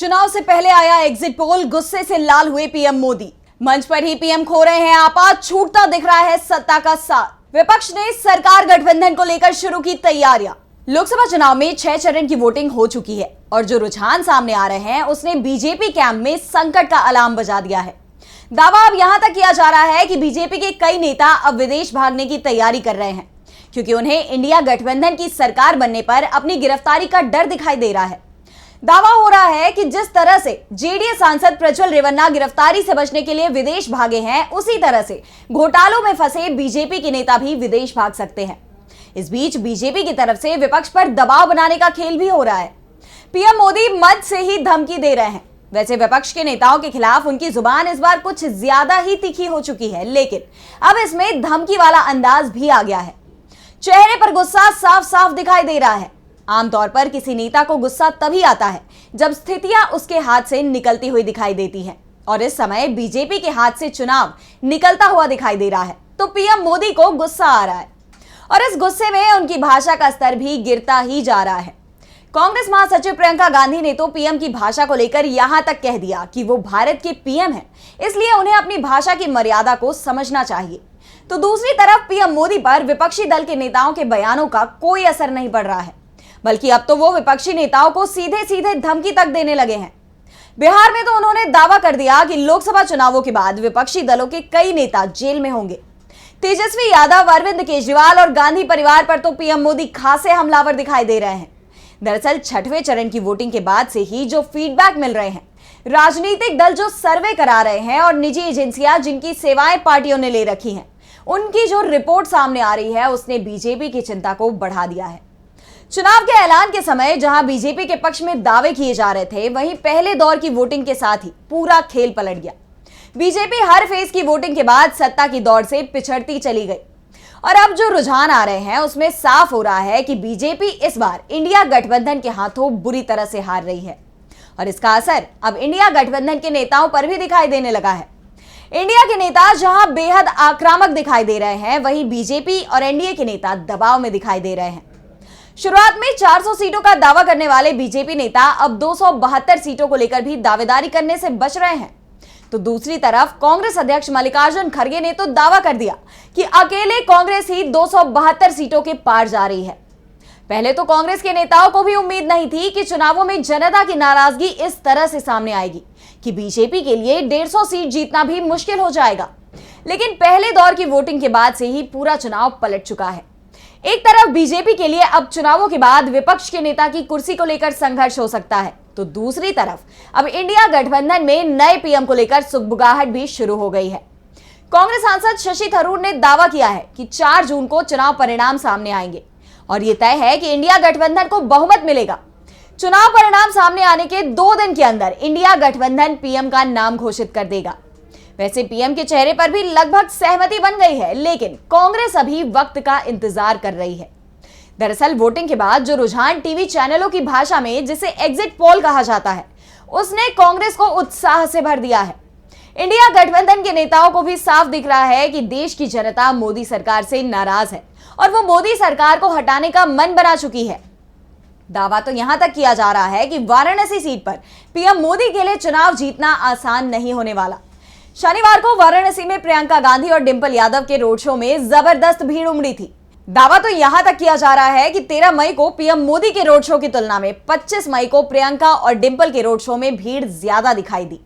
चुनाव से पहले आया एग्जिट पोल, गुस्से से लाल हुए पीएम मोदी। मंच पर ही पीएम खो रहे हैं आपा, छूटता दिख रहा है सत्ता का साथ। विपक्ष ने सरकार गठबंधन को लेकर शुरू की तैयारियां। लोकसभा चुनाव में 6 चरण की वोटिंग हो चुकी है और जो रुझान सामने आ रहे हैं उसने बीजेपी कैंप में संकट का अलार्म बजा दिया है। दावा अब यहां तक किया जा रहा है कि बीजेपी के कई नेता अब विदेश भागने की तैयारी कर रहे हैं, क्योंकि उन्हें इंडिया गठबंधन की सरकार बनने पर अपनी गिरफ्तारी का डर दिखाई दे रहा है। दावा हो रहा है कि जिस तरह से जेडीएस सांसद प्रज्वल रेवन्ना गिरफ्तारी से बचने के लिए विदेश भागे हैं, उसी तरह से घोटालों में फंसे बीजेपी के नेता भी विदेश भाग सकते हैं। इस बीच बीजेपी की तरफ से विपक्ष पर दबाव बनाने का खेल भी हो रहा है। पीएम मोदी मंच से ही धमकी दे रहे हैं। वैसे विपक्ष के नेताओं के खिलाफ उनकी जुबान इस बार कुछ ज्यादा ही तीखी हो चुकी है, लेकिन अब इसमें धमकी वाला अंदाज भी आ गया है। चेहरे पर गुस्सा साफ साफ दिखाई दे रहा है। आमतौर पर किसी नेता को गुस्सा तभी आता है जब स्थितियां उसके हाथ से निकलती हुई दिखाई देती हैं, और इस समय बीजेपी के हाथ से चुनाव निकलता हुआ दिखाई दे रहा है, तो पीएम मोदी को गुस्सा आ रहा है और इस गुस्से में उनकी भाषा का स्तर भी गिरता ही जा रहा है। कांग्रेस महासचिव प्रियंका गांधी ने तो पीएम की भाषा को लेकर यहां तक कह दिया कि वो भारत के पीएम हैं, इसलिए उन्हें अपनी भाषा की मर्यादा को समझना चाहिए। तो दूसरी तरफ पीएम मोदी पर विपक्षी दल के नेताओं के बयानों का कोई असर नहीं पड़ रहा है, बल्कि अब तो वो विपक्षी नेताओं को सीधे सीधे धमकी तक देने लगे हैं। बिहार में तो उन्होंने दावा कर दिया कि लोकसभा चुनावों के बाद विपक्षी दलों के कई नेता जेल में होंगे। तेजस्वी यादव, अरविंद केजरीवाल और गांधी परिवार पर तो पीएम मोदी खासे हमलावर दिखाई दे रहे हैं। दरअसल 6वें चरण की वोटिंग के बाद से ही जो फीडबैक मिल रहे हैं, राजनीतिक दल जो सर्वे करा रहे हैं और निजी एजेंसियां जिनकी सेवाएं पार्टियों ने ले रखी हैं, उनकी जो रिपोर्ट सामने आ रही है उसने बीजेपी की चिंता को बढ़ा दिया है। चुनाव के ऐलान के समय जहां बीजेपी के पक्ष में दावे किए जा रहे थे, वहीं पहले दौर की वोटिंग के साथ ही पूरा खेल पलट गया। बीजेपी हर फेज की वोटिंग के बाद सत्ता की दौड़ से पिछड़ती चली गई और अब जो रुझान आ रहे हैं उसमें साफ हो रहा है कि बीजेपी इस बार इंडिया गठबंधन के हाथों बुरी तरह से हार रही है और इसका असर अब इंडिया गठबंधन के नेताओं पर भी दिखाई देने लगा है। इंडिया के नेता जहां बेहद आक्रामक दिखाई दे रहे हैं, वहीं बीजेपी और एनडीए के नेता दबाव में दिखाई दे रहे हैं। शुरुआत में 400 सीटों का दावा करने वाले बीजेपी नेता अब 272 सीटों को लेकर भी दावेदारी करने से बच रहे हैं। तो दूसरी तरफ कांग्रेस अध्यक्ष मल्लिकार्जुन खड़गे ने तो दावा कर दिया कि अकेले कांग्रेस ही 272 सीटों के पार जा रही है। पहले तो कांग्रेस के नेताओं को भी उम्मीद नहीं थी कि चुनावों में जनता की नाराजगी इस तरह से सामने आएगी कि बीजेपी के लिए 150 सीट जीतना भी मुश्किल हो जाएगा। लेकिन पहले दौर की वोटिंग के बाद से ही पूरा चुनाव पलट चुका है। एक तरफ बीजेपी के लिए अब चुनावों के बाद विपक्ष के नेता की कुर्सी को लेकर संघर्ष हो सकता है, तो दूसरी तरफ अब इंडिया गठबंधन में नए पीएम को लेकर सुगबुगाहट भी शुरू हो गई है। कांग्रेस सांसद शशि थरूर ने दावा किया है कि 4 जून को चुनाव परिणाम सामने आएंगे और यह तय है कि इंडिया गठबंधन को बहुमत मिलेगा। चुनाव परिणाम सामने आने के 2 दिन के अंदर इंडिया गठबंधन पीएम का नाम घोषित कर देगा। वैसे पीएम के चेहरे पर भी लगभग सहमति बन गई है, लेकिन कांग्रेस अभी वक्त का इंतजार कर रही है। दरअसल वोटिंग के बाद जो रुझान टीवी चैनलों की भाषा में जिसे एग्जिट पोल कहा जाता है, उसने कांग्रेस को उत्साह से भर दिया है। इंडिया गठबंधन के नेताओं को भी साफ दिख रहा है कि देश की जनता मोदी सरकार से नाराज है और वो मोदी सरकार को हटाने का मन बना चुकी है। दावा तो यहां तक किया जा रहा है कि वाराणसी सीट पर पीएम मोदी के लिए चुनाव जीतना आसान नहीं होने वाला। शनिवार को वाराणसी में प्रियंका गांधी और डिंपल यादव के रोड शो में जबरदस्त भीड़ उमड़ी थी। दावा तो यहां तक किया जा रहा है कि 13 मई को पीएम मोदी के रोड शो की तुलना में 25 मई को प्रियंका और डिंपल के रोड शो में भीड़ ज्यादा दिखाई दी।